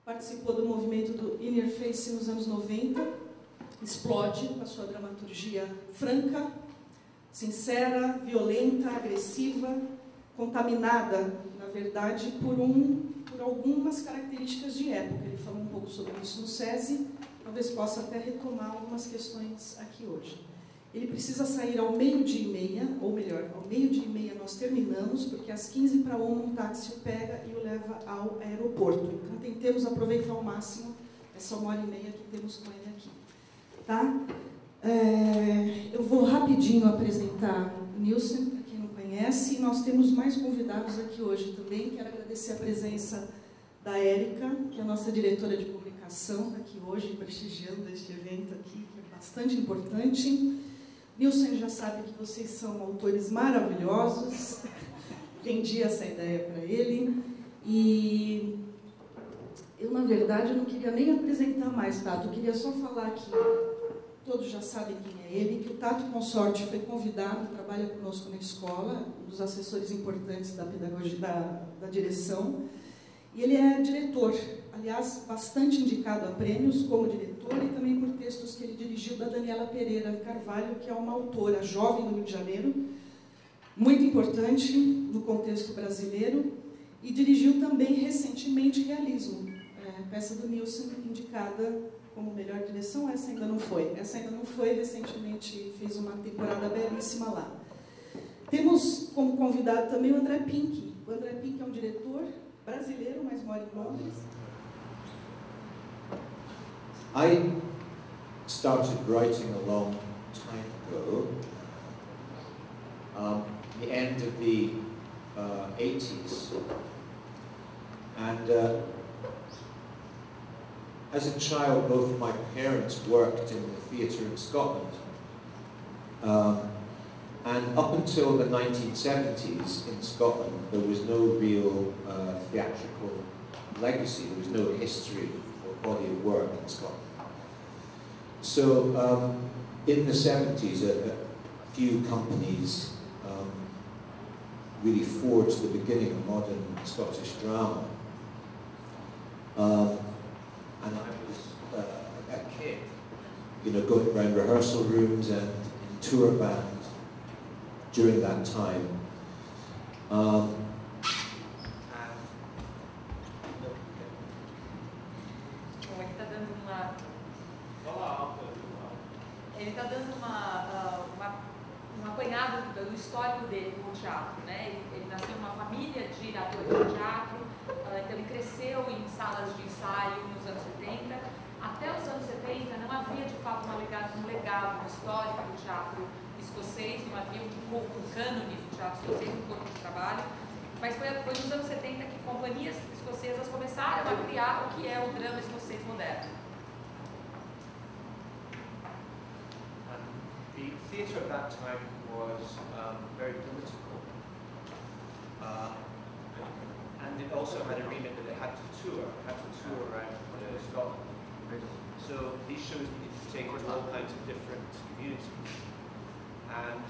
participou do movimento do In Your Face nos anos 90, explode com a sua dramaturgia franca, sincera, violenta, agressiva, contaminada, na verdade, por algumas características de época. Ele falou um pouco sobre isso no SESI, talvez possa até retomar algumas questões aqui hoje. Ele precisa sair ao 12h30, ou melhor, ao 12h30 nós terminamos, porque às 15h para 1 um táxi o pega e o leva ao aeroporto. Então tentemos aproveitar ao máximo essa 1h30 que temos com ele aqui. Tá? Eu vou rapidinho apresentar o Nilson, para quem não conhece, e nós temos mais convidados aqui hoje também. Quero agradecer a presença da Érica, que é a nossa diretora de comunicação, aqui hoje, prestigiando este evento aqui, que é bastante importante. Nilson já sabe que vocês são autores maravilhosos, vendi essa ideia para ele, e eu, na verdade, não queria nem apresentar mais, Tato, eu queria só falar que todos já sabem quem é ele, que o Tato Consorte foi convidado, trabalha conosco na escola, um dos assessores importantes da pedagogia, da direção, e ele é diretor, aliás, bastante indicado a prêmios como diretor e também por textos que ele dirigiu da Daniela Pereira Carvalho, que é uma autora jovem do Rio de Janeiro, muito importante no contexto brasileiro, e dirigiu também recentemente Realismo, peça do Nilson, indicada como melhor direção. Essa ainda não foi, recentemente fez uma temporada belíssima lá. Temos como convidado também o André Pink. O André Pink é um diretor brasileiro, mas mora em Londres. I started writing a long time ago, the end of the 80s, and as a child both my parents worked in the theatre in Scotland, and up until the 1970s in Scotland there was no real theatrical legacy, there was no history or body of work in Scotland. So in the 70s a few companies really forged the beginning of modern Scottish drama. And I was a kid, you know, going around rehearsal rooms and in tour bands during that time. Ele está dando um apanhado do histórico dele com o teatro, né? Ele nasceu numa família de atores de teatro, então ele cresceu em salas de ensaio nos anos 70. Até os anos 70 não havia de fato um legado histórico do teatro escocês, não havia um cânone do teatro escocês, um corpo de trabalho, mas foi nos anos 70 que companhias escocesas começaram a criar o que é o drama escocês moderno. The theatre at that time was very political, and it also had a remit that it had to tour around Scotland. So these shows needed to take to all kinds of different communities, and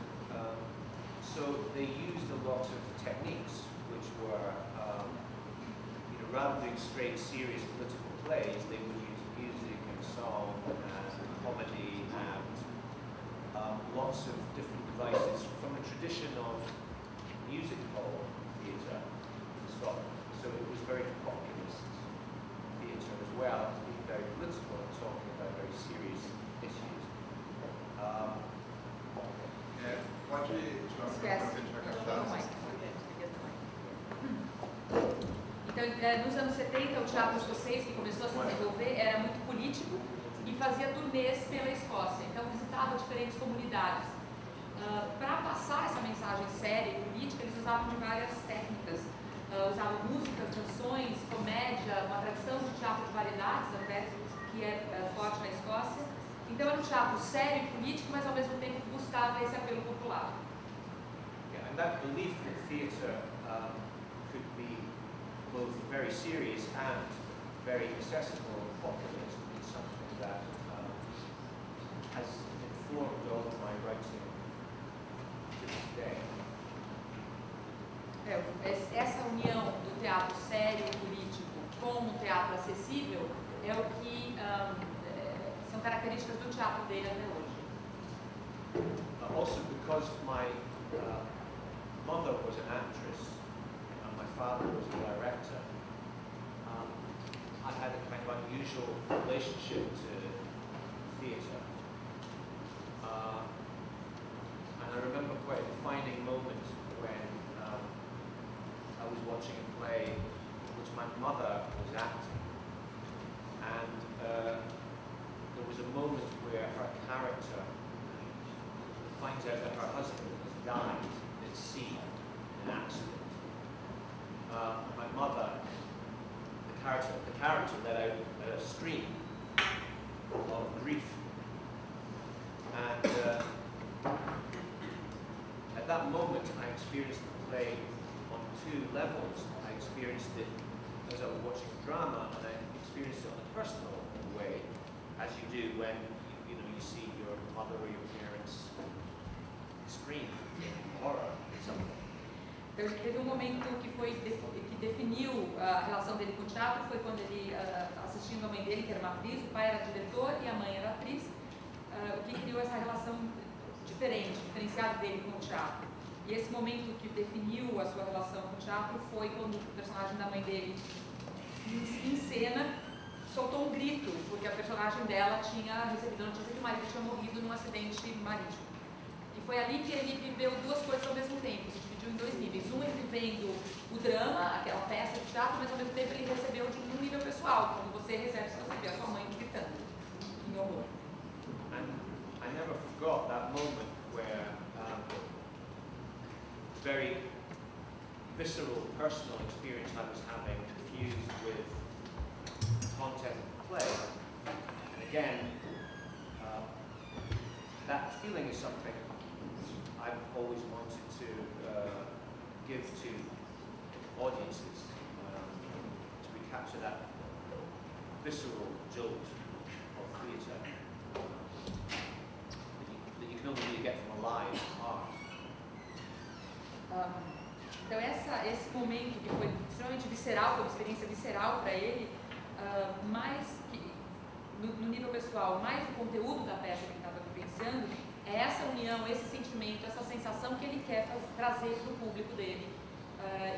so they used a lot of techniques which were, rather than doing straight, serious political plays, they would use music and song and comedy and lots of different devices from a tradition of music hall theatre in Scotland. So it was very populist theatre as well, as being very political and talking about very serious issues. Então, nos anos 70, o teatro escocês, que começou a se desenvolver, era muito político e fazia turnês pela Escócia, então visitava diferentes comunidades. Para passar essa mensagem séria e política, eles usavam de várias técnicas. Usavam músicas, canções, comédia, uma tradição de teatro de variedades, até, que é forte na Escócia. Então era um teatro sério e político, mas ao mesmo tempo buscava esse apelo popular. Yeah, and that belief that theatre could be both very serious and very accessible and populist is something that has informed all of my writing to this day. Essa união do teatro sério e político com um teatro acessível é o que são características do teatro dele até hoje. Also because my mother was an actress and my father was a director, I had a kind of unusual relationship to theatre. And I remember quite a defining moment when I was watching a play which my mother was acting. And there was a moment where her character finds out that her husband has died at sea in an accident. My mother, the character let out a scream of grief. And at that moment I experienced the play on two levels. I experienced it as I was watching a drama, and I experienced it on a personal way, as you do when you see your mother or your parents scream in horror or something. Teve momento que definiu a relação dele com o teatro, foi quando ele, assistindo a mãe dele, que era uma atriz, o pai era diretor e a mãe era atriz, o que criou essa relação diferenciada dele com o teatro. E esse momento que definiu a sua relação com o teatro foi quando o personagem da mãe dele, em cena, soltou um grito, porque a personagem dela tinha recebido a notícia que o marido tinha morrido num acidente marítimo. E foi ali que ele viveu duas coisas ao mesmo tempo, se dividiu em dois níveis. Um, ele vivendo o drama, aquela peça de teatro, mas ao mesmo tempo ele recebeu de um nível pessoal, como você recebe se você vê a sua mãe gritando, em horror. And I never forgot that moment where very visceral, personal experience I was having fused with content of the play. And again, that feeling is something I've always wanted to give to audiences, to recapture that visceral jolt of theatre that you can only really get from a live art. Então esse momento que foi extremamente visceral, foi uma experiência visceral para ele, mais que no nível pessoal, mais o conteúdo da peça que ele estava vivenciando, é essa união, esse sentimento, essa sensação que ele quer trazer para o público dele.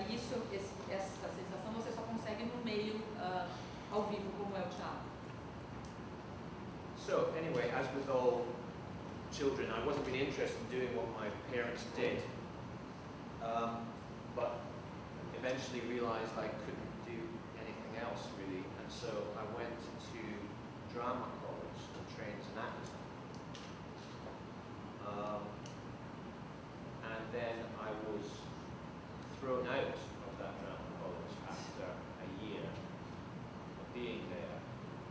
E essa sensação você só consegue no meio ao vivo, como é o teatro. So anyway, as with all children, I wasn't really interested in doing what my parents did. But eventually realized I couldn't do anything else really, and so I went to drama college to train as an actor. And then I was thrown out of that drama college after a year of being there,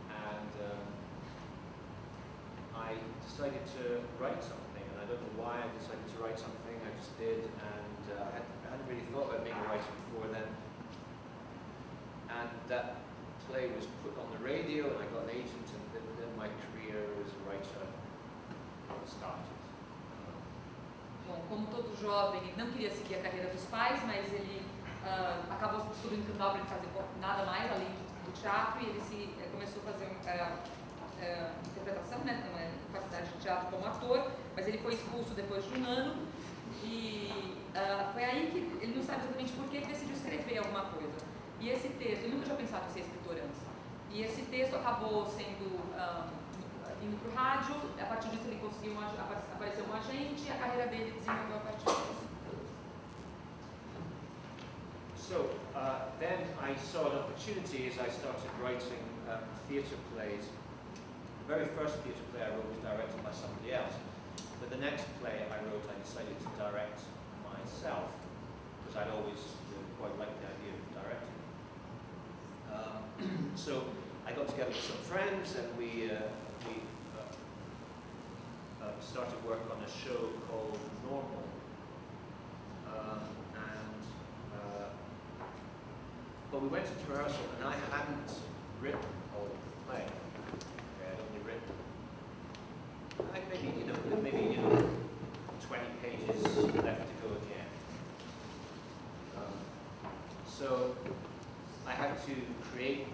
and I decided to write something, and I don't know why I decided to write something, I just did, and I hadn't really thought about being a writer before then. And that play was put on the radio, and I got an agent, and then my career as a writer started. Bom, como todo jovem, ele não queria seguir a carreira dos pais, mas ele acabou descobrindo que não dava para ele fazer nada mais além do teatro, e ele começou a fazer interpretação, né, faculdade de teatro como ator, mas ele foi expulso depois de um ano, e foi aí que ele não sabe exatamente por que ele decidiu escrever alguma coisa. E esse texto, ele nunca tinha pensado em ser escritor antes, e esse texto acabou sendo indo para o rádio, a partir disso ele conseguiu aparecer um agente, e a carreira dele desenvolveu a partir disso. So then I saw an opportunity as I started writing theatre plays. The very first theatre play I wrote was directed by somebody else, but the next play I wrote I decided to direct myself, because I'd always quite liked the idea of directing. So I got together with some friends, and we started work on a show called Normal, but we went to rehearsal, and I hadn't written all of the play. I'd only written maybe 20 pages left to go at the end. So I had to create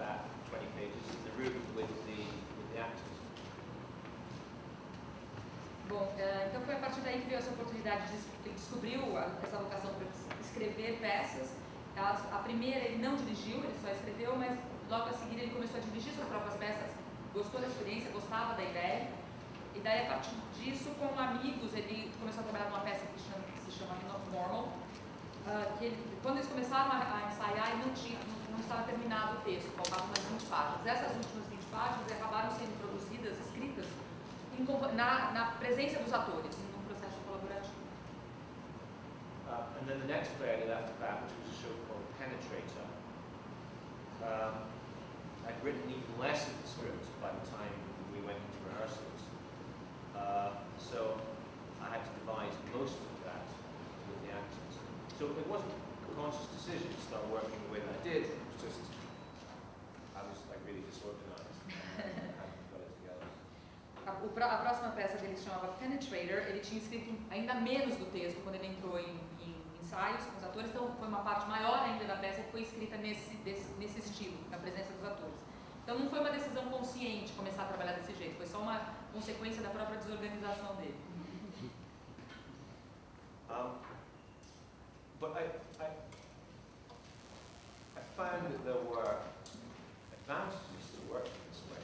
então foi a partir daí que veio essa oportunidade de ele descobriu essa vocação para escrever peças. A primeira ele não dirigiu, ele só escreveu, mas logo a seguir ele começou a dirigir suas próprias peças, gostou da experiência, gostava da ideia. E daí, a partir disso, com amigos, ele começou a trabalhar numa peça que se chama Normal, que quando eles começaram a ensaiar, ele não estava terminado o texto, faltavam umas 20 páginas. Essas últimas 20 páginas acabaram sendo produzidas, escritas, na presença dos atores, num processo colaborativo. And then the next play I did after that, which was a show called Penetrator, I'd written even less of the script by the time we went into rehearsals. So I had to devise most of that with the actors. So it wasn't a conscious decision to start working the way that I did. It was just, I was like really disorganized. I hadn't got it together. A próxima peça dele se chamava Penetrator. Ele tinha escrito ainda menos do texto quando ele entrou em ensaios com os atores, então foi uma parte maior ainda da peça que foi escrita nesse estilo, na presença dos atores. Então não foi uma decisão consciente começar a trabalhar desse jeito, foi só uma consequência da própria desorganização dele. But I found that there were advantages to working this way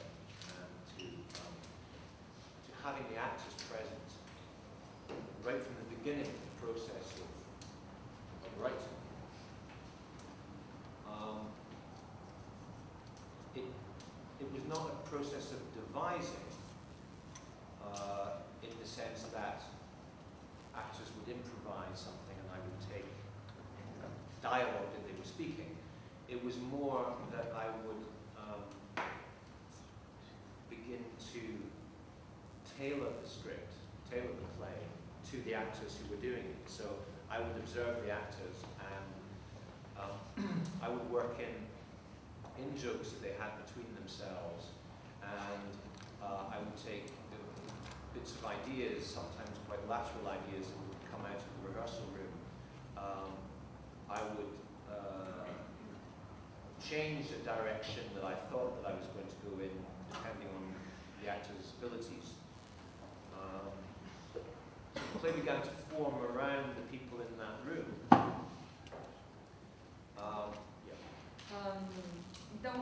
and to having the actors present right from the beginning of the process of writing. It was not a process of devising in the sense that actors would improvise something and I would take dialogue that they were speaking. It was more that I would begin to tailor the script, tailor the play to the actors who were doing it. So I would observe the actors and I would work in jokes that they had between themselves, and I would take bits of ideas, sometimes quite lateral ideas, that would come out of the rehearsal room. I would change the direction that I thought that I was going to go in, depending on the actor's abilities. The play began to form around the people in that room. Então,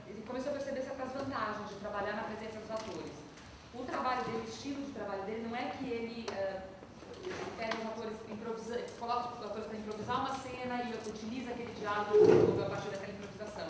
ele começou a perceber certas vantagens de trabalhar na presença dos atores. O trabalho dele, o estilo de trabalho dele, não é que ele pega os atores, coloca os atores para improvisar uma cena e utiliza aquele diálogo a partir daquela improvisação.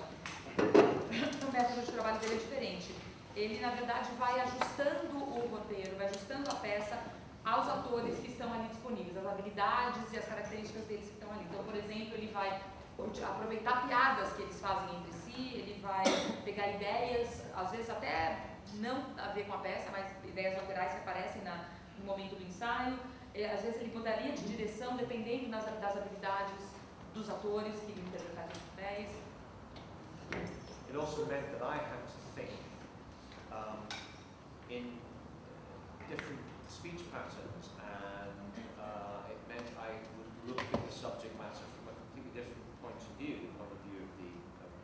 O método de trabalho dele é diferente. Ele, na verdade, vai ajustando o roteiro, vai ajustando a peça aos atores que estão ali disponíveis, as habilidades e as características deles que estão ali. Então, por exemplo, ele vai aproveitar piadas que eles fazem entre si, ele vai pegar ideias, às vezes até não a ver com a peça, mas ideias laterais que aparecem no momento do ensaio. Às vezes ele mudaria de direção dependendo das habilidades dos atores que interpretaram os papéis. It also meant that I had to think in different speech patterns, and it meant I would look at the subject matter from a completely different point of view, the point of view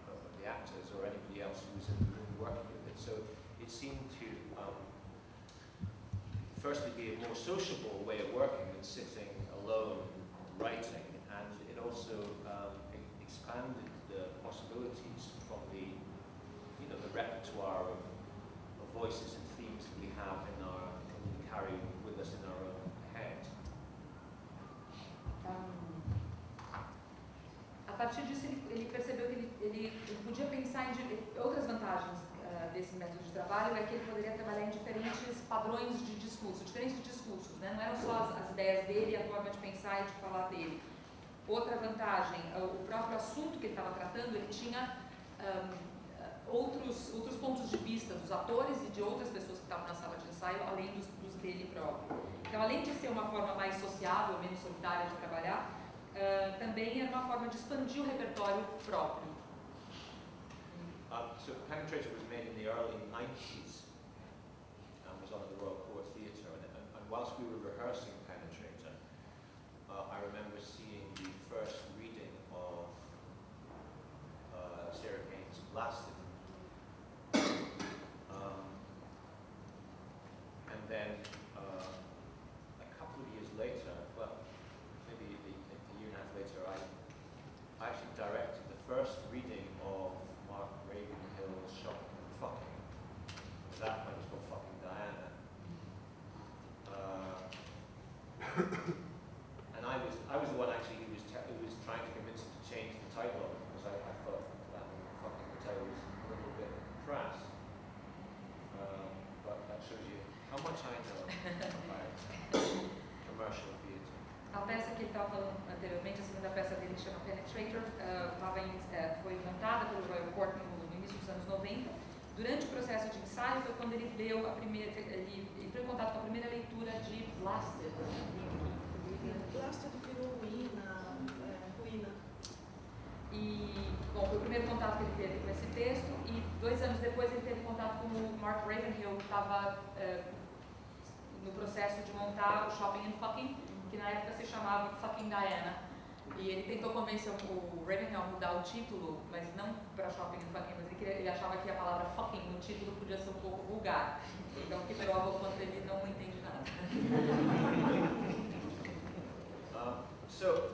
of the actors or anybody else who was in the room working with it. So it seemed to firstly be a more sociable way of working than sitting alone writing, and it also expanded the possibilities from the repertoire of voices and themes that we have we carry with us in our own head. A partir disso, ele percebeu que ele podia pensar em outras vantagens desse método de trabalho, é que ele poderia trabalhar em diferentes padrões de discurso, diferentes discursos, né? Não eram só as ideias dele, a forma de pensar e de falar dele. Outra vantagem, o próprio assunto que ele estava tratando, ele tinha outros pontos de vista dos atores e de outras pessoas que estavam na sala de ensaio, além dos dele próprio. Então, além de ser uma forma mais sociável, menos solitária de trabalhar, também era uma forma de expandir o repertório próprio. So Penetrator was made in the early 90s and was on at the Royal Court Theatre, and whilst we were rehearsing Penetrator, I remember seeing the first reading of Sarah Kane's Blasted. And then And I was the one actually who was trying to convince him to change the title of it, because I thought that fucking hotel was a little bit crass. But that shows you how much I know about commercial theatre. A peça que ele estava falando anteriormente, a segunda peça dele, que chama Penetrator, foi montada pelo Royal Court no início dos anos 90. Durante o processo de ensaio foi quando ele leu ele entrou em contato com a primeira leitura de Blasted. Blasted virou ruína. E, bom, foi o primeiro contato que ele teve com esse texto, e 2 anos depois ele teve contato com o Mark Ravenhill, que estava no processo de montar o Shopping and Fucking, que na época se chamava Fucking Diana. E ele tentou convencer o Ravenhill a mudar o título, mas não para Shopping and Fucking, mas ele achava que a palavra fucking no título podia ser um pouco vulgar. Então, que prova o quanto ele não entende nada. So,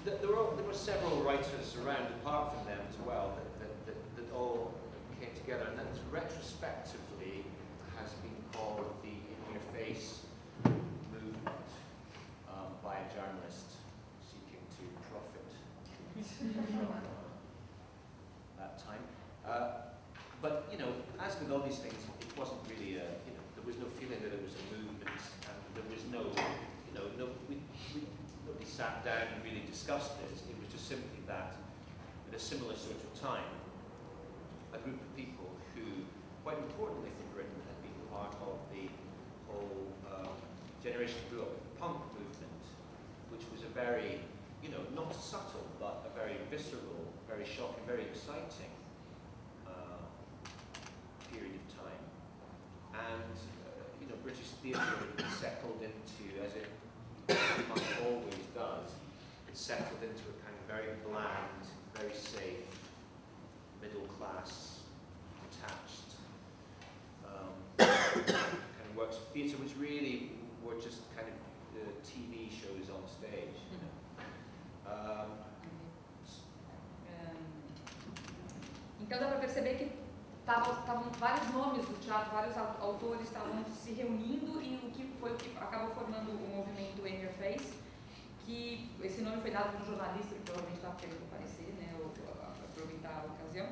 there were several writers around, apart from them as well, that all came together, and that retrospectively has been called the In Your Face movement by a journalist seeking to profit from that time. But, you know, as with all these things, it wasn't really there was no feeling that it was a movement, and there was no, nobody sat down and really discussed it. It was just simply that, at a similar sort of time, a group of people who, quite importantly for Britain, had been part of the whole generation who grew up with the punk movement, which was a very, not subtle, but a very visceral, very shocking, very exciting period of time. And, British theatre settled into, as it pretty much always does, it settled into a kind of very bland, very safe, middle class, detached kind of works of theatre, which really were just kind of TV shows on stage. Então dá para perceber que estavam vários nomes do teatro, vários autores estavam se reunindo, e o que acabou formando o movimento In Your Face, que esse nome foi dado por um jornalista que provavelmente estava querendo aparecer, né, ou aproveitar a ocasião,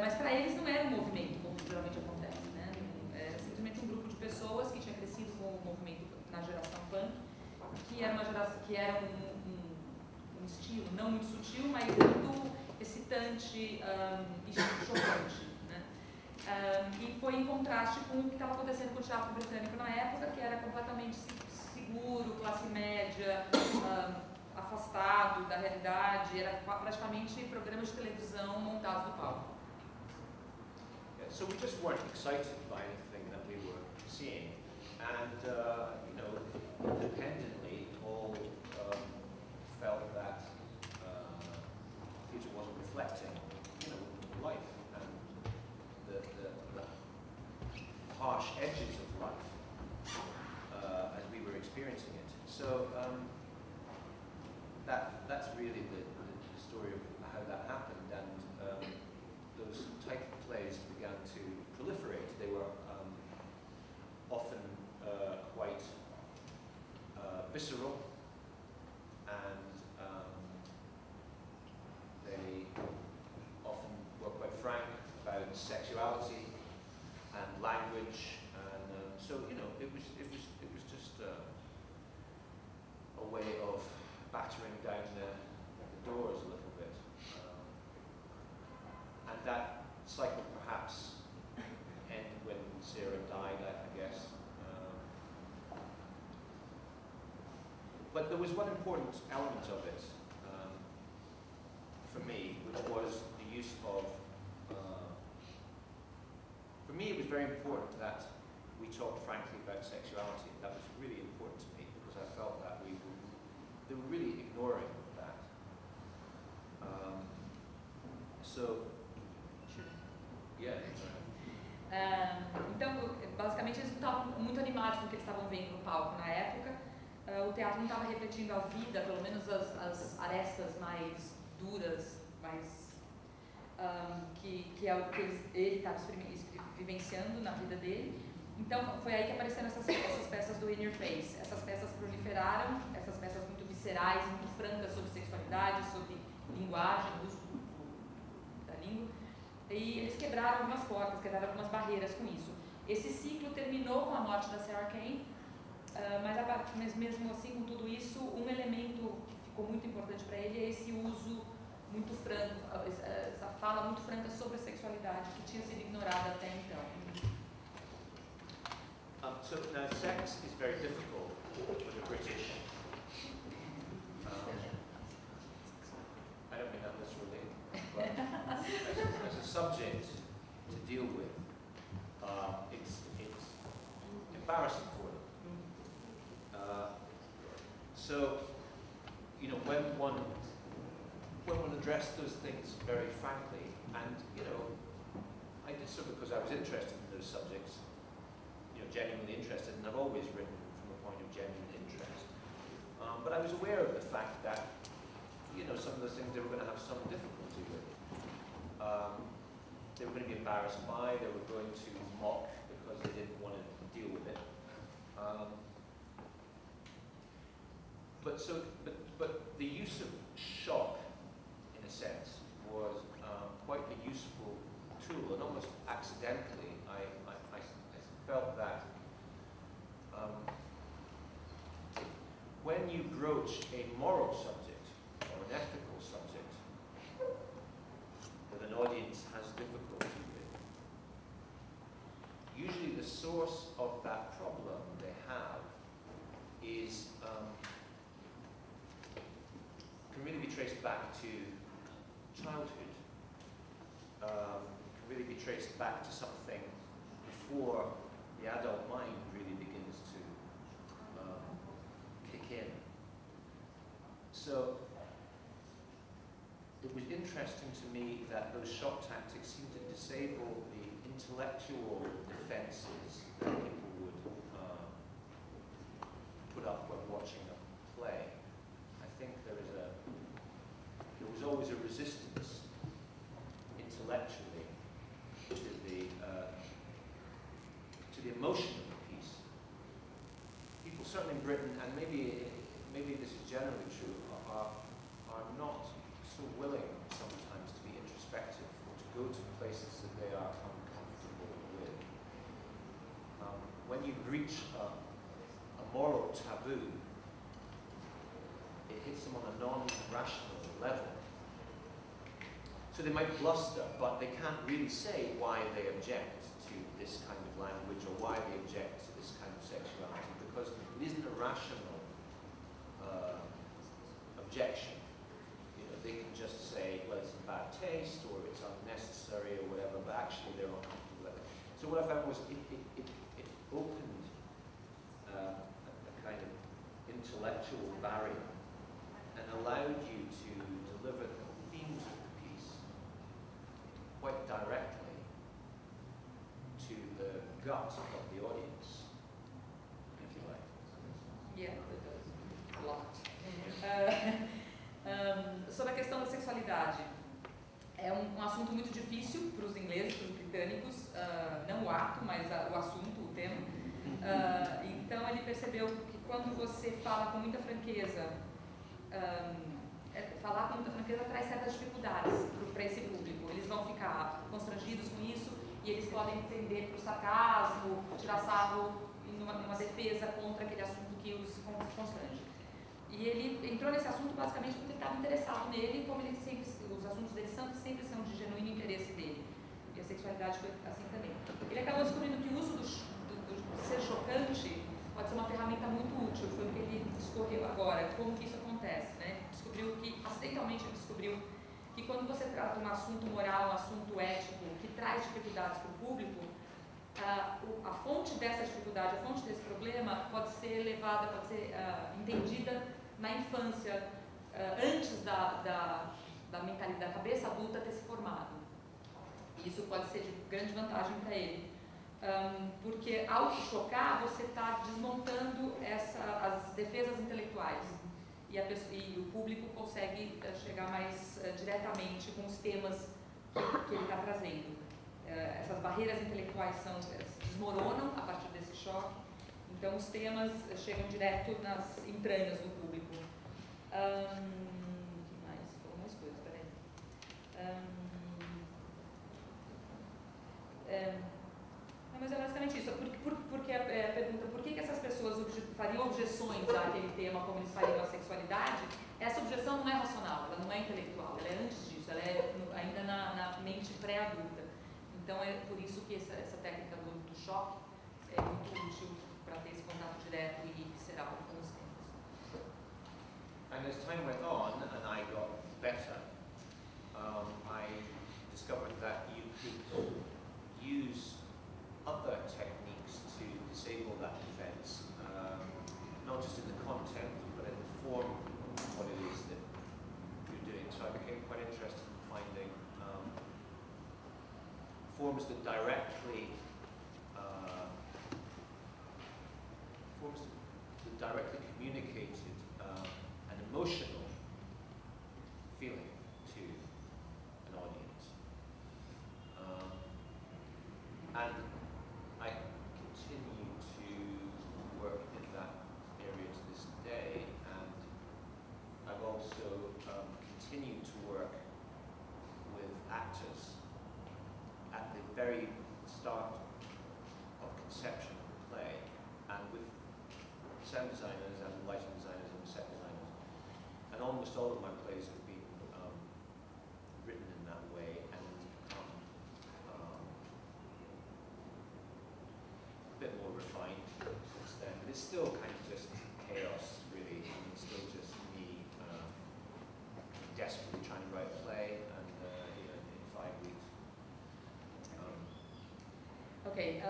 mas para eles não era um movimento, como geralmente acontece, né? Era simplesmente um grupo de pessoas que tinha crescido com o movimento na geração punk, que era um estilo não muito sutil, mas muito excitante e chocante, né? E foi em contraste com o que estava acontecendo com o teatro britânico na época, que era completamente seguro, classe média, afastado da realidade, era praticamente programas de televisão montados no palco. Yeah, so we just weren't excited by anything that we were seeing, and independently all felt that theatre wasn't reflecting, life and the harsh edges of life as we were experiencing it. So that's really the story of how that happened, and those type of plays began to proliferate. They were often quite visceral, and they often were quite frank about sexuality and language, and so it was just a way of battering down the doors a little bit, and that cycle perhaps ended when Sarah died, I guess. But there was one important element of it for me, which was the use of. For me, it was very important that we talked frankly about sexuality. That was really important to me, because I felt that they were really ignoring that. Então, basicamente, eles não estavam muito animados com o que eles estavam vendo no palco na época. O teatro não estava refletindo a vida, pelo menos as arestas mais duras, mais que é o que ele estava vivenciando na vida dele. Então foi aí que apareceram essas peças do In Your Face. Essas peças proliferaram, essas peças muito viscerais, muito francas sobre sexualidade, sobre linguagem, uso da língua. E eles quebraram algumas portas, quebraram algumas barreiras com isso. Esse ciclo terminou com a morte da Sarah Kane, mas mesmo assim, com tudo isso, um elemento que ficou muito importante para ele é esse uso muito franco, essa fala muito franca sobre a sexualidade, que tinha sido ignorada até então. So now sex is very difficult for the British. I don't mean that literally, but as a subject to deal with, it's embarrassing for them. So, you know, when one addressed those things very frankly, and you know, I did so because I was interested in those subjects, you know, genuinely interested, and I've always written from a point of genuine interest. But I was aware of the fact that, you know, some of those things they were going to have some difficulty with. They were going to be embarrassed by, they were going to mock because they didn't want to deal with it. But the use of shock, in a sense, was quite a useful tool, and almost accidentally, I felt that when you broach a moral subject or an ethical subject that an audience has difficulty with, usually the source of that problem they have is can really be traced back to childhood, can really be traced back to something before the adult mind really begins to kick in. So it was interesting to me that those shock tactics seemed to disable the intellectual defenses that people would put up when watching a play. I think there was always a resistance intellectually to the emotion of the piece. People, certainly in Britain, and maybe this is generally true, are not so willing sometimes to be introspective or to go to places that they are uncomfortable with. When you breach a moral taboo, it hits them on a non-rational level. So they might bluster, but they can't really say why they object to this kind of language or why they object to this kind of sexuality, because it isn't a rational objection. You know, they can just say, well, it's in bad taste or it's unnecessary or whatever, but actually they're uncomfortable with it. So what I found was it opened a kind of intellectual barrier and allowed you to deliver the themes of the piece quite directly to the gut of the audience, if you like. Yeah, it does. A lot. Sobre a questão da sexualidade, é um assunto muito difícil para os ingleses, para os britânicos, não o ato, mas o assunto, o tema. Então ele percebeu que quando você fala com muita franqueza, falar com muita franqueza traz certas dificuldades para esse público. Eles vão ficar constrangidos com isso e eles podem entender por sarcasmo, tirar sarro numa defesa contra aquele assunto que os constrange. E ele entrou nesse assunto basicamente porque ele estava interessado nele, como ele sempre, os assuntos dele sempre são de genuíno interesse dele. E a sexualidade foi assim também. Ele acabou descobrindo que o uso do ser chocante pode ser uma ferramenta muito útil, foi o que ele descobriu agora, como que isso acontece, né? Acidentalmente ele descobriu que quando você trata um assunto moral, um assunto ético, que traz dificuldades para o público, a fonte dessa dificuldade, a fonte desse problema pode ser levada, pode ser entendida na infância, antes da mentalidade, da cabeça adulta ter se formado. E isso pode ser de grande vantagem para ele. Porque ao chocar, você está desmontando as defesas intelectuais e o público consegue chegar mais diretamente com os temas que ele está trazendo. Essas barreiras barreiras intelectuais desmoronam a partir desse choque, então os temas chegam direto nas entranhas do público. Falou mais coisas, peraí. Mas é basicamente isso, porque a pergunta por que essas pessoas fariam objeções àquele tema como eles fariam à sexualidade, essa objeção não é racional, ela não é intelectual, ela é antes disso, ela é ainda na mente pré-adulta. Então é por isso que essa técnica do choque é muito útil para ter esse contato direto e visceral com os temas. And as time went on and I got better, I discovered that you could use other techniques to disable that defense, not just in the content, but in the form of what it is that you're doing. So I became quite interested in finding forms that directly communicated an emotional feeling to an audience. And I continue to work in that area to this day, and I've also continued to work with actors at the very start of conception of the play, and with sound designers and lighting designers and set designers. And almost all of my plays have been written in that way and become a bit more refined since then. But it's still kind of just chaos, really. It's still just me desperately trying to write a play, and in 5 weeks. Ok,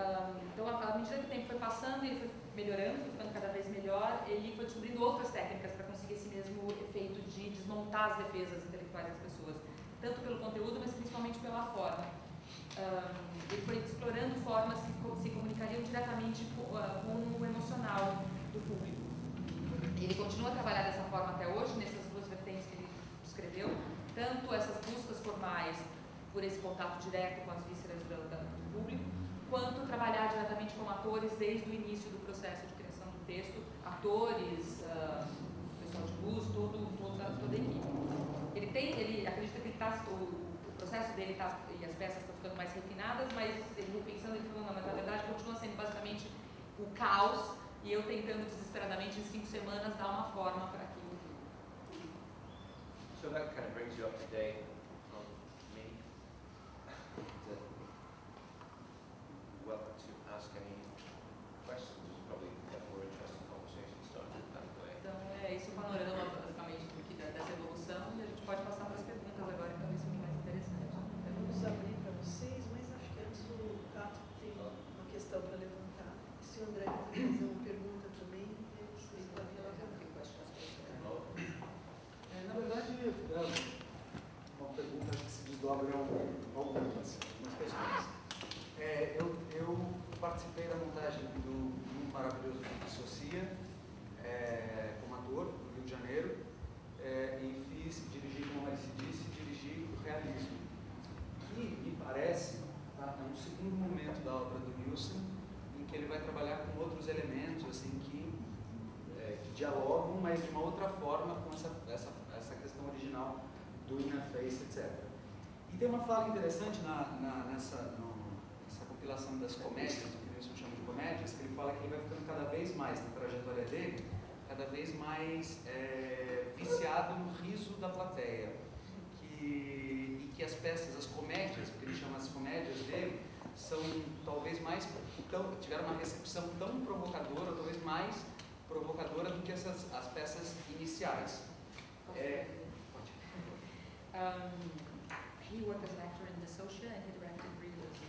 então à medida que o tempo foi passando e ele foi melhorando, ficando cada vez melhor, ele foi descobrindo outras técnicas para conseguir esse mesmo efeito de desmontar as defesas intelectuais das pessoas, tanto pelo conteúdo, mas principalmente pela forma. Ele foi explorando formas que se comunicariam diretamente com o emocional do público. Ele continua a trabalhar dessa forma até hoje, nessas duas vertentes que ele descreveu, tanto essas buscas formais por esse contato direto com as vísceras do público, quanto trabalhar diretamente com atores desde o início do processo de criação do texto, atores, pessoal de luz, toda a equipe. Ele acredita que o processo dele e as peças estão ficando mais refinadas, mas ele repensando, ele falou, não, mas na verdade continua sendo basicamente o caos e eu tentando desesperadamente em 5 semanas dar uma forma para aquilo. So that kind of brings you up to date on me. Welcome to ask any questions. There's probably a more interesting conversation started that way. Então é esse o panorama basicamente dessa evolução e a gente pode passar para as perguntas agora, que talvez seja mais interessante. Vamos abrir para vocês, mas acho que antes o Cato tem uma questão para levantar. Se o André quiser fazer uma pergunta também, vocês podem levantar. Na verdade, uma pergunta que se desdobra algumas questões. Eu participei da montagem do Mundo Maravilhoso que Dissocia, como ator, no Rio de Janeiro, e dirigi, como a Alice disse, dirigi o realismo. Que me parece, é um segundo momento da obra do Nilson, em que ele vai trabalhar com outros elementos, assim, que dialogam, mas de uma outra forma com essa questão original do In Your Face, etc. E tem uma fala interessante nessa compilação das comédias, do que o Nilson chama de comédias, que ele fala que ele vai ficando cada vez mais, na trajetória dele, cada vez mais viciado no riso da plateia. E que as peças, as comédias, porque ele chama as comédias dele, são talvez tiveram uma recepção tão provocadora, talvez mais provocadora do que as peças iniciais. He worked as an actor in Dissocia and he directed Realism,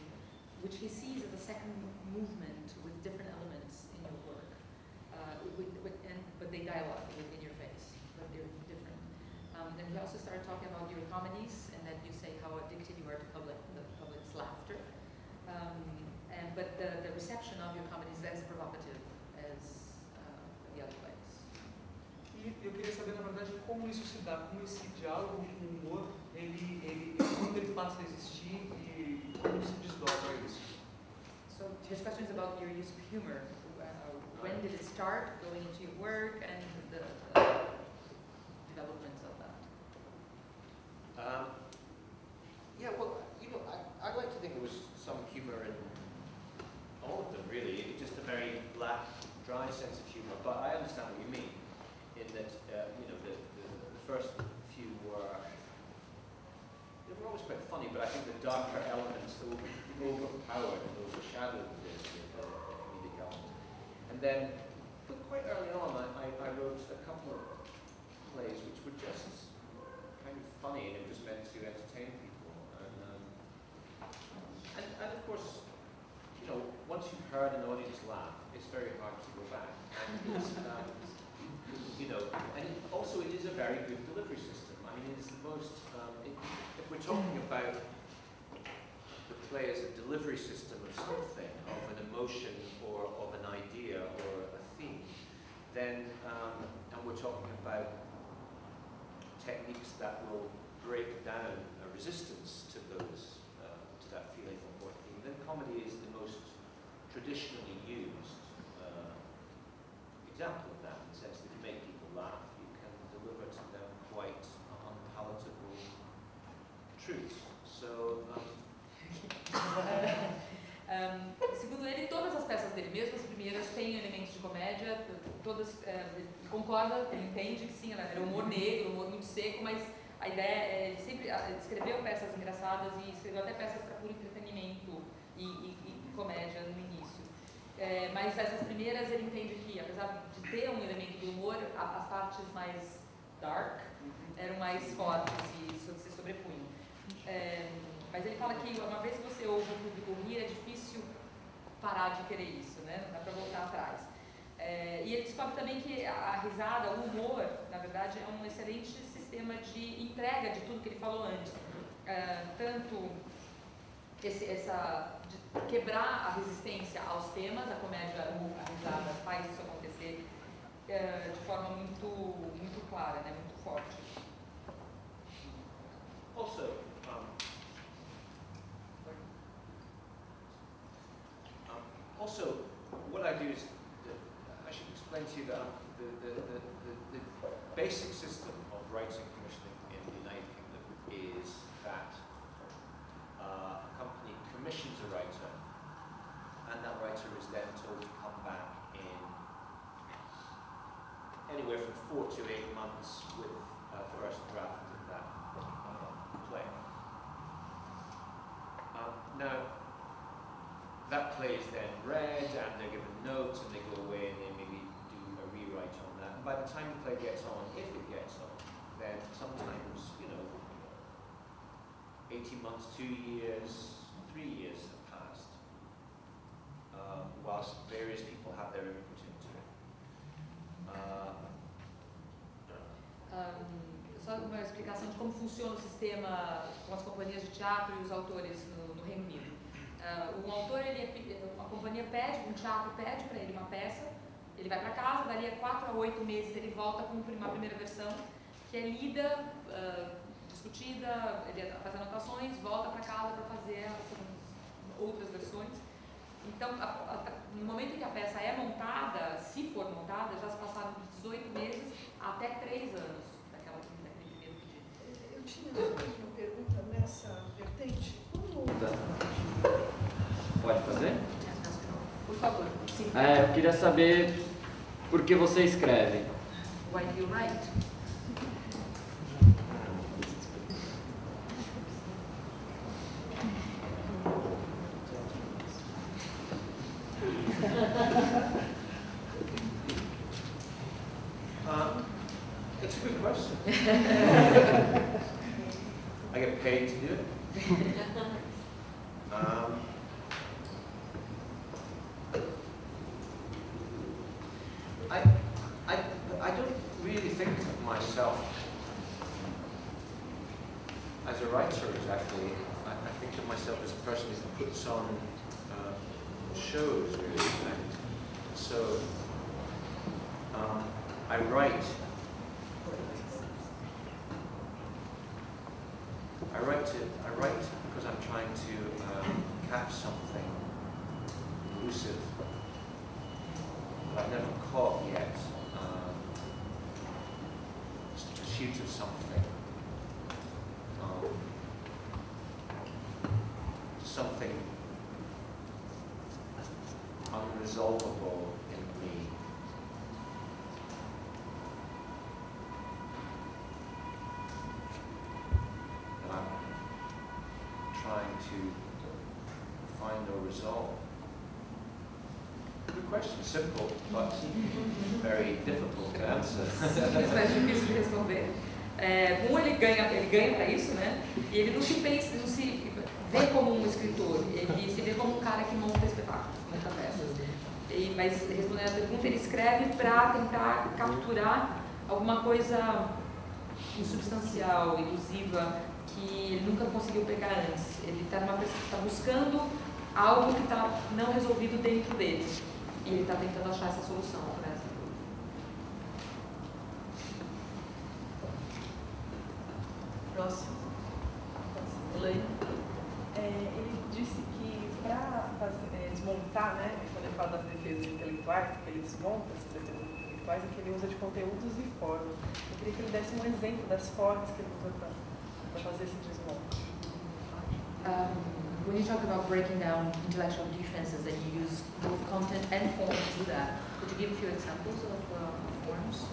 which he sees as a second movement with different elements in your work, but they dialogue in your face, but they're different. And he also started talking about your comedies and that you say how addicted you are to the public's laughter. But the reception of your comedies is as provocative as the other plays. E eu queria saber, na verdade, como isso se dá, como esse diálogo com o humor, quando ele passa a existir e como se desdobra isso. questions about your use of humor. When did it start going into your work and the developments of that? Yeah, well, you know, I'd like to think there was some humor in all of them, really. It's just a very black, dry sense of humor. But I understand what you mean, in that, you know, the first few were always quite funny, but I think the darker elements overpowered and overshadowed the comedic element. And then, but quite early on, I wrote a couple of plays which were just kind of funny, and it was meant to entertain people. And of course, you know, once you've heard an audience laugh, it's very hard to go back. And it's, you know, and also it is a very good delivery system. I mean, it's the most, if we're talking about the play as a delivery system of something, of an emotion or of an idea or a theme, then, and we're talking about techniques that will break down a resistance to those, to that feeling or theme, then comedy is the most traditionally used example of that, in the sense that if you make people laugh, you can deliver to them quite unpalatable truths. So, segundo ele, todas as peças dele, mesmo as primeiras, têm elementos de comédia, todas, ele concorda, ele entende que sim, era humor negro, humor muito seco, mas a ideia é, ele sempre escreveu peças engraçadas e escreveu até peças para puro entretenimento e comédia no início. Mas essas primeiras ele entende que, apesar de ter um elemento de humor, as partes mais dark eram mais fortes e se sobrepunham. Mas ele fala que uma vez que você ouve o público rir, é difícil parar de querer isso, né? Não dá para voltar atrás. E ele descobre também que a risada, o humor, na verdade, é um excelente sistema de entrega de tudo que ele falou antes. Tanto de quebrar a resistência aos temas, a comédia, a risada faz isso acontecer de forma muito clara, né? Muito forte. Also, what I do is, I should explain to you that the basic system of writing commissioning in the United Kingdom is that a company commissions a writer, and that writer is then told to come back in anywhere from 4 to 8 months with a first draft of that play. Now, that play is then read, and they're given notes, and they go away and they maybe do a rewrite on that. And by the time the play gets on, if it gets on, then sometimes, you know, 18 months, 2 years, 3 years have passed, whilst various people have their input into it. Só uma explicação de como funciona o sistema com as companhias de teatro e os autores no Reino Unido. O autor, a companhia pede, um teatro pede para ele uma peça, ele vai para casa, dali a 4 a 8 meses ele volta com uma primeira versão, que é lida, discutida, ele faz anotações, volta para casa para fazer outras versões. Então, no momento em que a peça é montada, se for montada, já se passaram de 18 meses até 3 anos daquele primeiro pedido. Eu tinha uma pergunta nessa vertente. Pode fazer? Por favor. Sim. Eu queria saber por que você escreve. Why do you write? It's a good question. I get paid to do it. I don't really think of myself as a writer exactly. I think of myself as a person who puts on shows, really. And so I write because I'm trying to catch something elusive. I've never caught yet just a shoot of something. Something unresolvable in me. And I'm trying to find or resolve. Good question, simple, but very difficult to answer. Isso é difícil de responder. Ele ganha para isso, né? E ele não se vê como um escritor, ele se vê como um cara que monta espetáculos, monta peças. Mas respondendo a pergunta, ele escreve para tentar capturar alguma coisa insubstancial, elusiva, que ele nunca conseguiu pegar antes. Ele está buscando algo que está não resolvido dentro dele. E ele está tentando achar essa solução para essa coisa. Próximo. Elaine. Ele disse que para desmontar, né, quando ele fala das defesas intelectuais, que ele desmonta essas defesas intelectuais, é que ele usa de conteúdos e formas. Eu queria que ele desse um exemplo das formas que ele usa para fazer esse desmonte. When you talk about breaking down intellectual defenses and you use both content and form to do that, could you give a few examples of forms?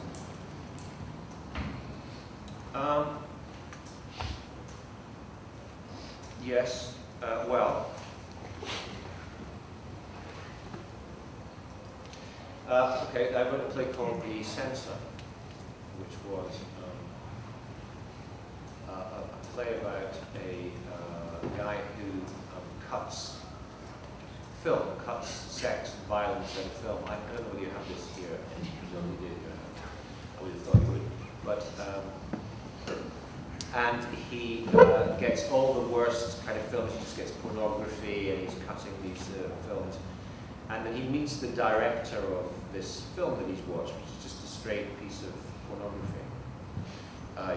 Yes, well, okay, I wrote a play called The Censor, which was a play about a guy who cuts sex and violence in film. I don't know whether you have this here, and you probably did. I would have thought you would, but and he gets all the worst kind of films. He just gets pornography, and he's cutting these films. And then he meets the director of this film that he's watched, which is just a straight piece of pornography.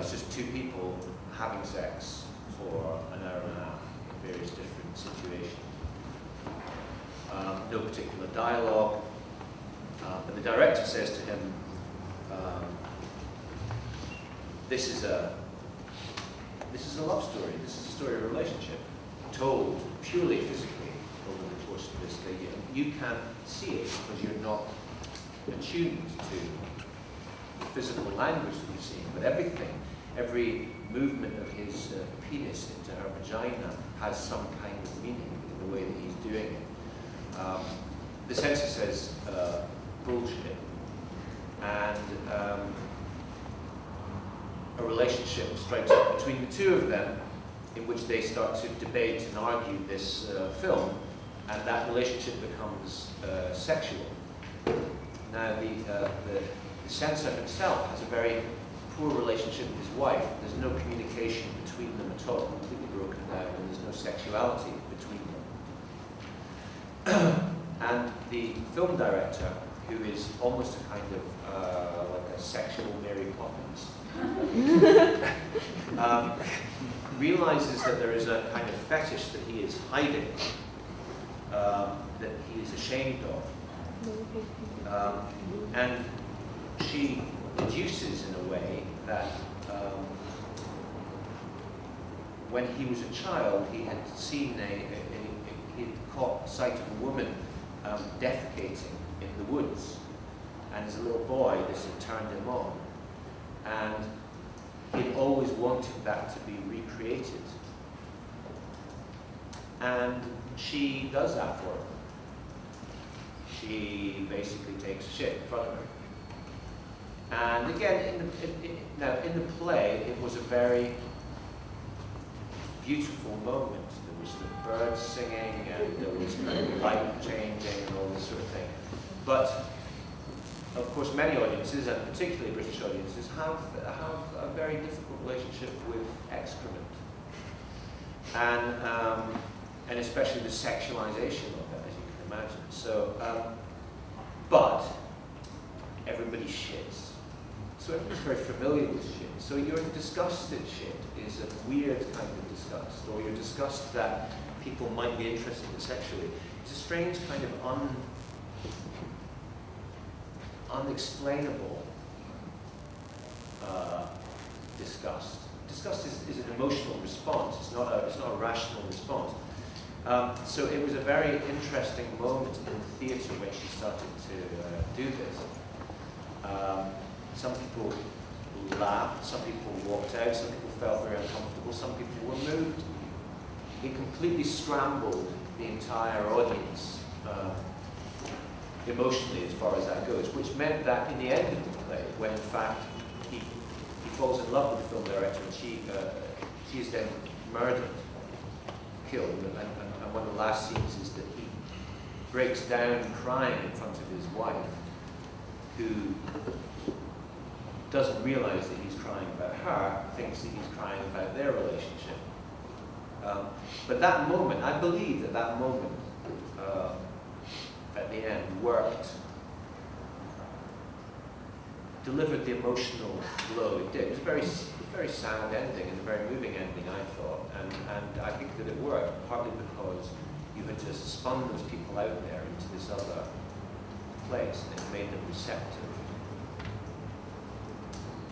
It's just two people having sex for an hour and a half in various different situations. No particular dialogue. But the director says to him, this is a love story. This is a story of a relationship, told purely physically over the course of this day. You can't see it because you're not attuned to the physical language that you're seeing. But every movement of his penis into her vagina has some kind of meaning in the way that he's doing it. The censor says bullshit, and a relationship strikes up between the two of them, in which they start to debate and argue this film, and that relationship becomes sexual. Now, the censor himself has a very poor relationship with his wife. There's no communication between them at all, completely broken down, and there's no sexuality between them. And the film director, who is almost a kind of like a sexual Mary Poppins, realizes that there is a kind of fetish that he is hiding, that he is ashamed of. And she deduces in a way that when he was a child, he had seen he had caught sight of a woman defecating in the woods, and as a little boy this had turned him on, and he had always wanted that to be recreated, and she does that for him. She basically takes a shit in front of her. And again, in the play, it was a very beautiful moment. There was the birds singing, and there was kind of light changing, and all this sort of thing. But of course, many audiences, and particularly British audiences, have a very difficult relationship with excrement, and especially the sexualization of it, as you can imagine. So, but everybody shits. So everybody's very familiar with shit. So your disgust at shit is a weird kind of disgust, or your disgust that people might be interested in sexually. It's strange kind of unexplainable disgust. Disgust is an emotional response. It's not a rational response. So it was a very interesting moment in the theatre when she started to do this. Some people laughed, some people walked out, some people felt very uncomfortable, some people were moved. It completely scrambled the entire audience emotionally as far as that goes, which meant that in the end of the play, when in fact he falls in love with the film director and she is then murdered, killed, and one of the last scenes is that he breaks down crying in front of his wife, who doesn't realize that he's crying about her, thinks that he's crying about their relationship. But that moment, I believe that that moment at the end worked, delivered the emotional blow it did. It was a very sound ending and a very moving ending, I thought, and I think that it worked, partly because you had just spun those people out there into this other place, and it made them receptive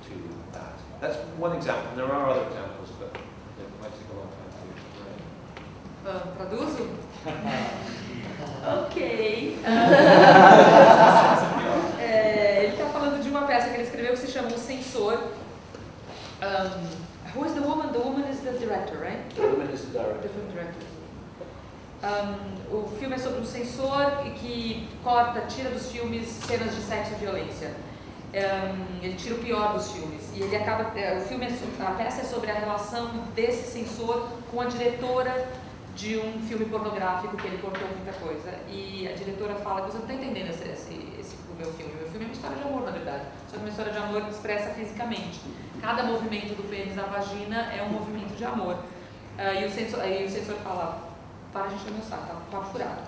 to that. That's one example, and there are other examples, but it might take a long time to explain. Traduzo? Ok. Ele está falando de uma peça que ele escreveu que se chama O Censor. Who is the woman? The woman is the director, right? The woman is the director. The film director. O filme é sobre um censor que corta, tira dos filmes cenas de sexo e violência. Ele tira o pior dos filmes e ele acaba. A peça é sobre a relação desse censor com a diretora de um filme pornográfico que ele cortou muita coisa. E a diretora fala que você não está entendendo o meu filme. O meu filme é uma história de amor, na verdade. Só que uma história de amor expressa fisicamente. Cada movimento do pênis na vagina é um movimento de amor. E o censor fala, para a gente não sabe, tá papo furado.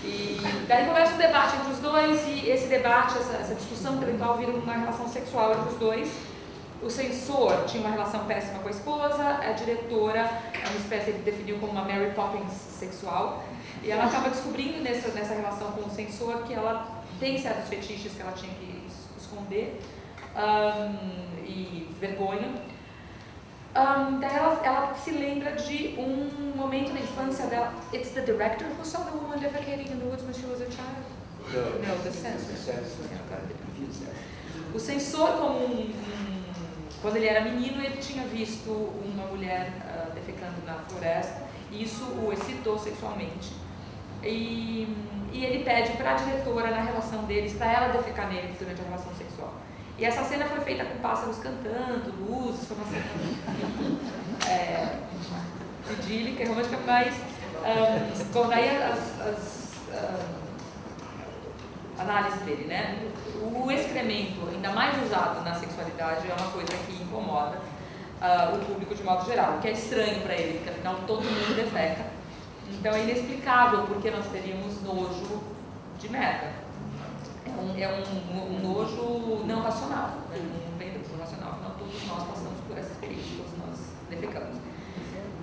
E daí começa um debate entre os dois, e esse debate, essa discussão intelectual vira uma relação sexual entre os dois. O censor tinha uma relação péssima com a esposa, a diretora é uma espécie, ele definiu como uma Mary Poppins sexual, e ela acaba descobrindo nessa relação com o censor que ela tem certos fetiches que ela tinha que esconder, e vergonha. Daí ela se lembra de um momento na infância dela. It's the director who saw the woman defecating in the woods when she was a child? No, the censor. O censor, quando ele era menino, ele tinha visto uma mulher defecando na floresta, e isso o excitou sexualmente. E ele pede para a diretora, na relação deles, para ela defecar nele durante a relação sexual. E essa cena foi feita com pássaros cantando, luzes, foi uma cena idílica e romântica, mas daí as análises dele, né? O excremento, ainda mais usado na sexualidade, é uma coisa que incomoda o público de modo geral, o que é estranho para ele, porque afinal todo mundo defeca. Então é inexplicável porque nós teríamos nojo de merda. É um nojo não racional, né? Não vem do racional, afinal todos nós passamos por essa experiência, todos nós defecamos.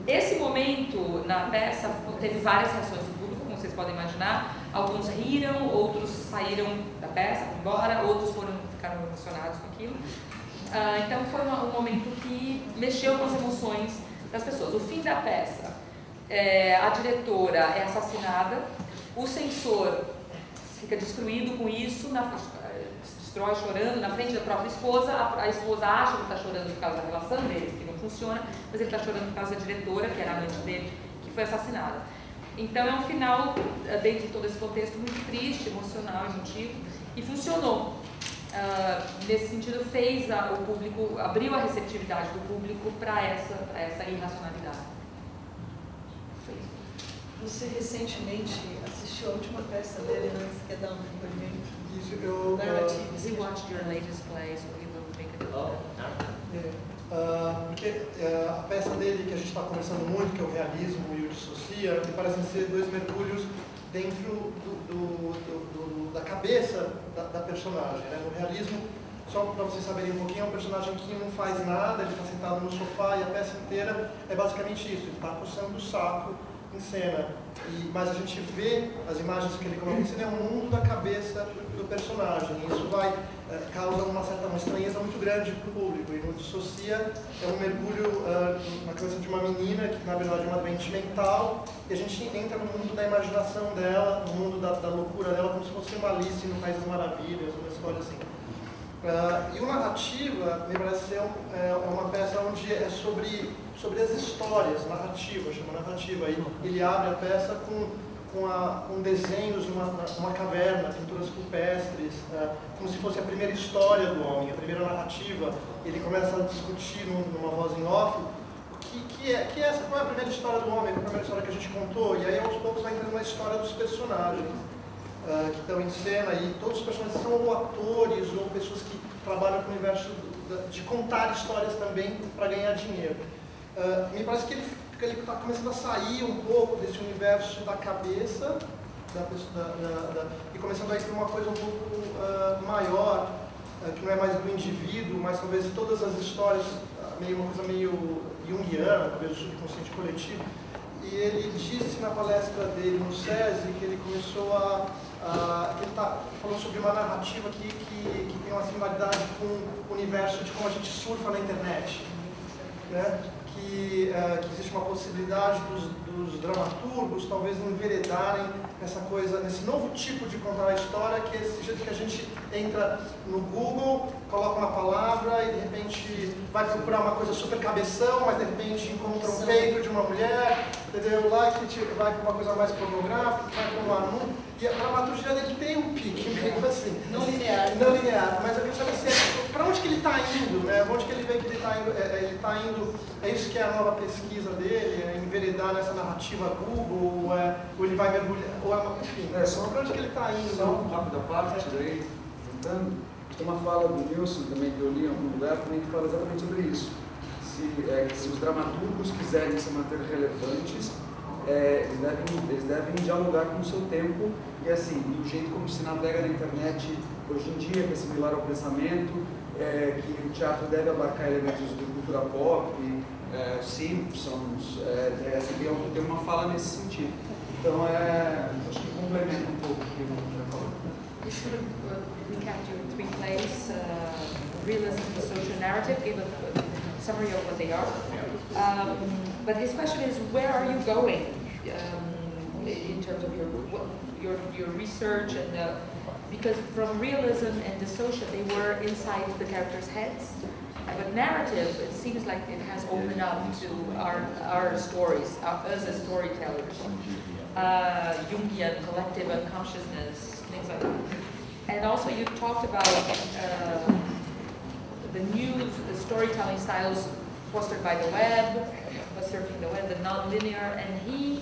Esse momento na peça teve várias reações do público, como vocês podem imaginar. Alguns riram, outros saíram da peça, foram embora, outros ficaram emocionados com aquilo. Então foi um momento que mexeu com as emoções das pessoas. O fim da peça, a diretora é assassinada, o censor fica destruído com isso, se destrói chorando na frente da própria esposa. A esposa acha que está chorando por causa da relação deles, que não funciona, mas ele está chorando por causa da diretora, que era a amante dele, que foi assassinada. Então é um final, dentro de todo esse contexto, muito triste, emocional, emotivo, e funcionou. Nesse sentido, fez o público, abriu a receptividade do público para essa irracionalidade. Você recentemente assistiu a última peça dele, né? Você quer dar um depoimento? Isso, eu... Has he watched your latest play, so he will make a porque a peça dele que a gente está conversando muito, que é o realismo e o dissocia, me parecem ser dois mergulhos dentro da cabeça da personagem, né? No realismo, só para vocês saberem um pouquinho, é um personagem que não faz nada, ele está sentado no sofá e a peça inteira é basicamente isso, ele está coçando o saco em cena. Mas a gente vê as imagens que ele coloca em cena é um mundo da cabeça do personagem. E isso causa uma estranheza muito grande para o público. E no Dissocia é um mergulho na cabeça de uma menina que na verdade é uma doente mental, e a gente entra no mundo da imaginação dela, no mundo da loucura dela, como se fosse uma Alice no País das Maravilhas, uma história assim. E o Narrativa, me parece ser uma peça onde é sobre as histórias, narrativa, chama Narrativa. E ele abre a peça com desenhos numa caverna, pinturas rupestres, como se fosse a primeira história do homem, a primeira narrativa. Ele começa a discutir numa voz em off qual é a primeira história do homem, qual é a primeira história que a gente contou. E aí aos poucos vai entrando na história dos personagens que estão em cena, e todos os personagens são ou atores ou pessoas que trabalham com o universo de contar histórias também para ganhar dinheiro. Me parece que ele está começando a sair um pouco desse universo da cabeça e começando a ir para uma coisa um pouco maior, que não é mais do indivíduo, mas talvez todas as histórias, uma coisa meio junguiana, talvez o subconsciente coletivo. E ele disse na palestra dele no SESI que ele começou ele está falando sobre uma narrativa que tem uma similaridade com o universo de como a gente surfa na internet, né? Que existe uma possibilidade dos dramaturgos talvez enveredarem nessa coisa, nesse novo tipo de contar a história, que é esse jeito que a gente entra no Google, coloca uma palavra e de repente vai procurar uma coisa super cabeção, mas de repente encontra um peito de uma mulher, entendeu? Lá que vai para uma coisa mais pornográfica, vai para um anúncio. E a dramaturgia dele tem um pique, meio assim. Não linear. Não linear, mas eu quero saber assim, para onde que ele está indo, né? Onde que ele vê que ele está indo? Ele está indo, é isso que é a nova pesquisa dele, é enveredar nessa narrativa Google, ou ele vai mergulhar, enfim, Só para onde que ele está indo? Só uma rápida parte daí, juntando, tem uma fala do Nilson também que eu li em algum lugar também que fala exatamente sobre isso. Se os dramaturgos quiserem se manter relevantes, eles devem dialogar com o seu tempo e assim, do jeito como se navega na internet hoje em dia, que é similar ao pensamento, que o teatro deve abarcar elementos de cultura pop, Simpsons, tem uma fala nesse sentido. Então, acho que complementa um pouco o que o já falou. This sort of recap your 3 plays, Realism, the Social Narrative, gave a summary of what they are. But his question is, where are you going in terms of your research, and because from realism and dissociation they were inside the characters' heads, but narrative, it seems like it has opened up to our stories, us as storytellers, Jungian collective unconsciousness, things like that. And also you talked about the storytelling styles fostered by the web, surfing the web, the non-linear, and he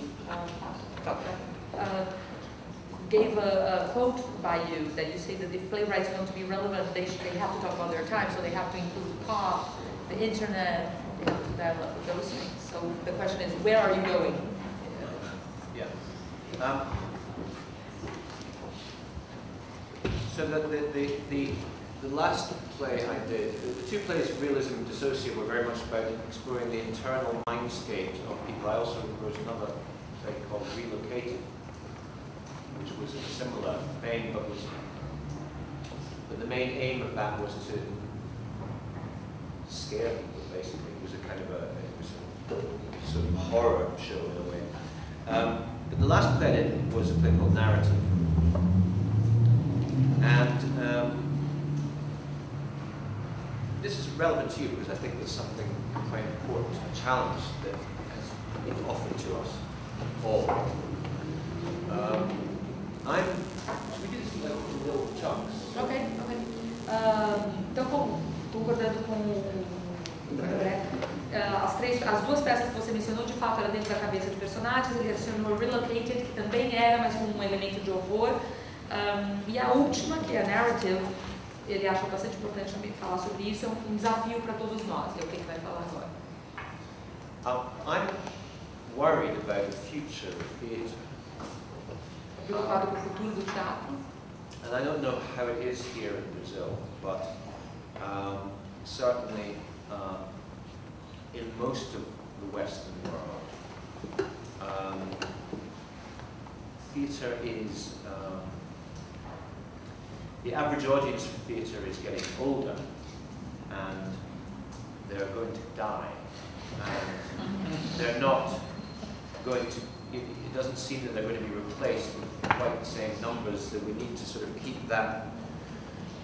gave a quote by you that you say that if playwrights want to be relevant, they have to talk about their time, so they have to include pop, the internet, they have to develop those things. So the question is, where are you going? Yeah. So the last play I did, the 2 plays, Realism and Dissociate, were very much about exploring the internal mind state of people. I also wrote another play called Relocated, which was in a similar vein, but the main aim of that was to scare people, basically. It was a kind of a sort of horror show in a way. But the last play I did was a play called Narrative. And this is relevant to you because I think there's something quite important, a challenge that has been offered to us all. Should we do this in little chunks? Ok. Então, concordando com o André, as 2 peças que você mencionou, de fato, era dentro da cabeça de personagens. Ele adicionou Relocated, que também era, mas com um elemento de horror. E a última, que é a Narrative, ele acha bastante importante também falar sobre isso, é um desafio para todos nós, e é o que ele vai falar agora. I'm worried about the future of theatre. Estou preocupado com o futuro do teatro. And I don't know how it is here in Brazil, but certainly in most of the Western world, theatre is, the average audience for theatre is getting older, and they're going to die, and they're not going to, it doesn't seem that they're going to be replaced with quite the same numbers, that we need to sort of keep that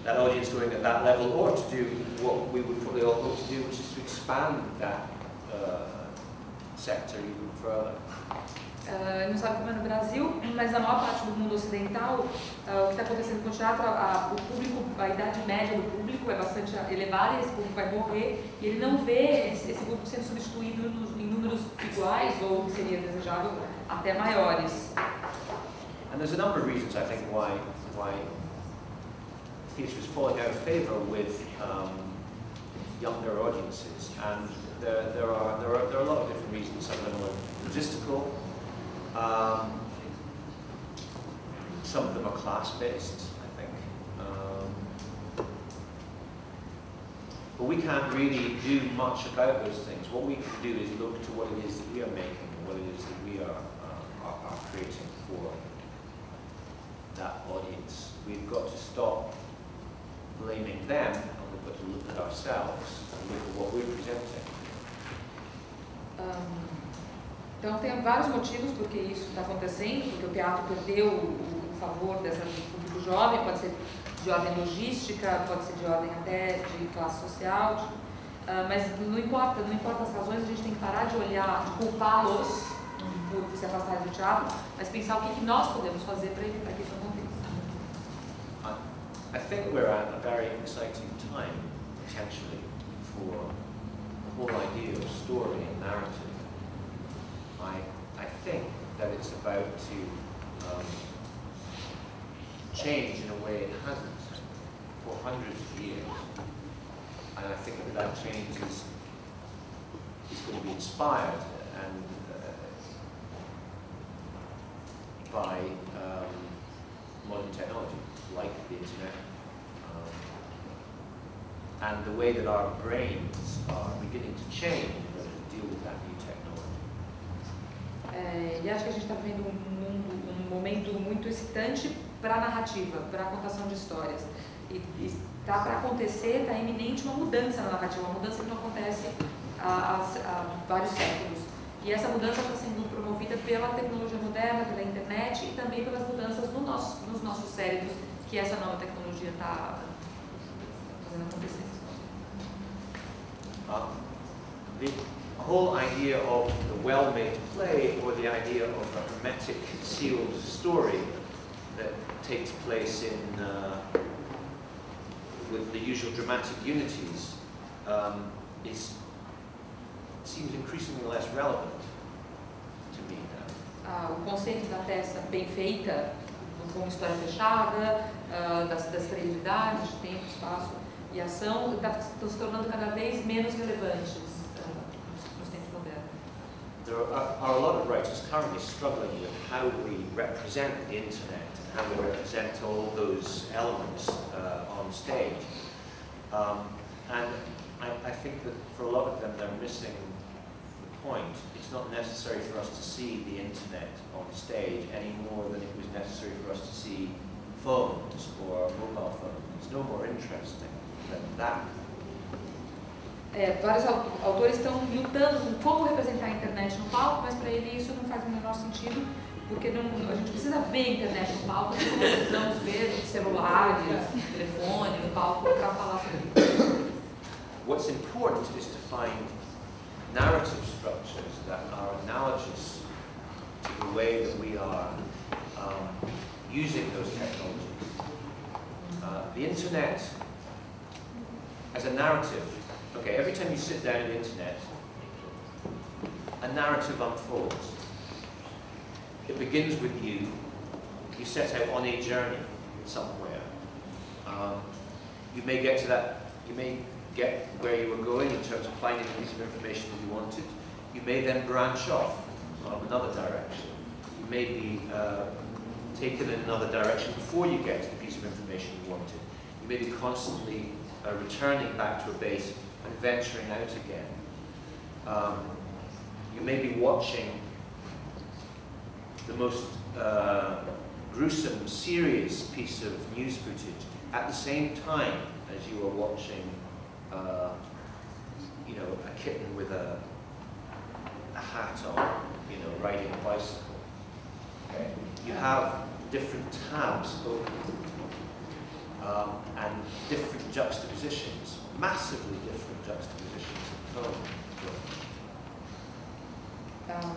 audience going at that level, or to do what we would probably all hope to do, which is to expand that sector even further. Não sabe como é no Brasil, mas na maior parte do mundo ocidental, o que está acontecendo com o teatro, o público, a idade média do público é bastante elevada, e esse público vai morrer, e ele não vê esse público sendo substituído em números iguais, ou que seria desejável, até maiores. And there's a number of reasons, I think, why theatre is falling out of favour with younger audiences, and there are a lot of different reasons. Some of them are logistical. Some of them are class-based, I think. But we can't really do much about those things. What we can do is look to what it is that we are making, and what it is that we are creating for that audience. We've got to stop blaming them, and we've got to look at ourselves and look at what we're presenting. Então tem vários motivos porque isso está acontecendo, porque o teatro perdeu o favor do público jovem, pode ser de ordem logística, pode ser de ordem até de classe social, mas não importa as razões, a gente tem que parar de olhar, de culpá-los por se afastarem do teatro, mas pensar o que nós podemos fazer para evitar que isso aconteça. I think we're at a very exciting time, potentially, for the whole idea of story and narrative. I think that it's about to change in a way it hasn't for hundreds of years. And I think that change is going to be inspired and by modern technology, like the internet, and the way that our brains are beginning to change in order to deal with that new technology. E acho que a gente está vivendo um momento muito excitante para a narrativa, para a contação de histórias. E está para acontecer, está iminente uma mudança na narrativa, uma mudança que não acontece há vários séculos. E essa mudança está sendo promovida pela tecnologia moderna, pela internet e também pelas mudanças nos nossos cérebros que essa nova tecnologia está fazendo acontecer. The whole idea of the well-made play, or the idea of a hermetic sealed story that takes place with the usual dramatic unities, seems increasingly less relevant to me now. O conceito da peça bem feita, com história fechada, das três unidades, de tempo, espaço e ação, estão se tornando cada vez menos relevantes nos tempos modernos. There are a lot of writers currently struggling with how we represent the internet and how we represent all those elements on stage. And I think that for a lot of them, they're missing the point. It's not necessary for us to see the internet on stage any more than it was necessary for us to see phones or mobile phones. It's no more interesting than that. Vários autores estão lutando com como representar a internet no palco, mas para ele isso não faz o menor sentido, porque a gente precisa ver a internet no palco, nós precisamos ver celulares, telefone no palco para falar sobre isso. What's important is to find narrative structures that are analogous to the way that we are using those technologies. The internet as a narrative, okay, every time you sit down on the internet, a narrative unfolds. It begins with you. You set out on a journey somewhere. You may get to that, you may get where you were going in terms of finding a piece of information that you wanted. You may then branch off on another direction. You may be taken in another direction before you get to the piece of information you wanted. You may be constantly returning back to a base and venturing out again. You may be watching the most gruesome, serious piece of news footage at the same time as you are watching, you know, a kitten with a hat on, you know, riding a bicycle. Okay? You have different tabs open and different juxtapositions, massively different juxtapositions of tone.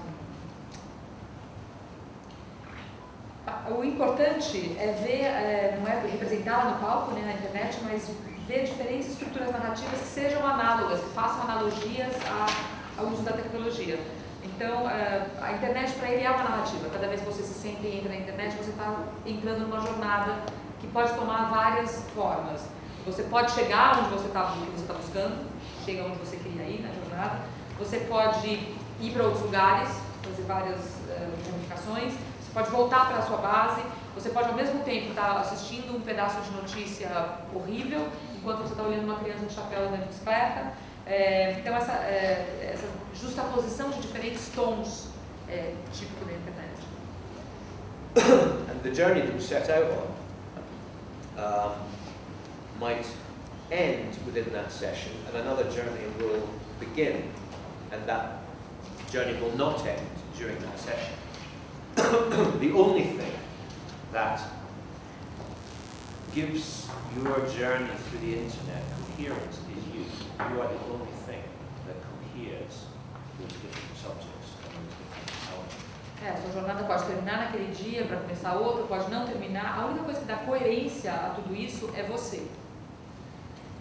O importante é ver, não é representá-la no palco, né, na internet, mas ver diferentes estruturas narrativas que sejam análogas, que façam analogias ao uso da tecnologia. Então, a internet para ele é uma narrativa. Cada vez que você se sente e entra na internet, você está entrando numa jornada que pode tomar várias formas. Você pode chegar onde você está buscando, chega onde você queria ir na jornada. Você pode ir para outros lugares, fazer várias ramificações. Você pode voltar para a sua base. Você pode, ao mesmo tempo, estar assistindo um pedaço de notícia horrível, enquanto você está olhando uma criança de chapéu andando de bicicleta. Então, essa justaposição de diferentes tons é típico da internet. And the journey that we set out on might end within that session, and another journey will begin, and that journey will not end during that session. The only thing that gives your journey through the internet coherence is you. You are the only thing that coheres those different subjects and those different elements. A sua jornada pode terminar naquele dia para começar outra, pode não terminar. A única coisa que dá coerência a tudo isso é você.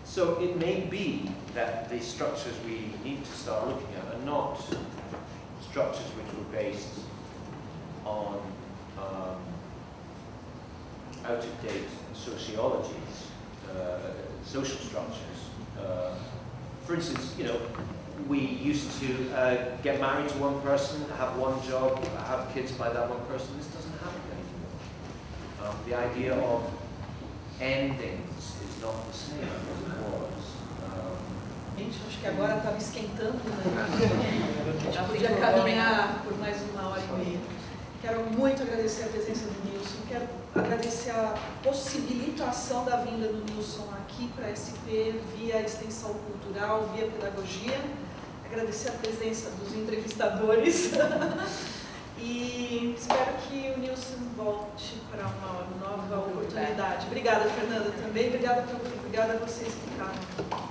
So it may be that the structures we need to start looking at are not structures which were based on out-of-date sociologies, social structures. For instance, you know, we used to get married to one person, have one job, have kids by that one person. This doesn't happen anymore. The idea of endings is not the same as it was. Gente, acho que agora estava esquentando, né? Já podia caminhar por mais 1h30. Quero muito agradecer a presença do Nilson, quero agradecer a possibilitação da vinda do Nilson aqui para a SP via extensão cultural, via pedagogia, agradecer a presença dos entrevistadores e espero que o Nilson volte para uma nova oportunidade. Obrigada, Fernanda, também, obrigada a vocês que ficaram.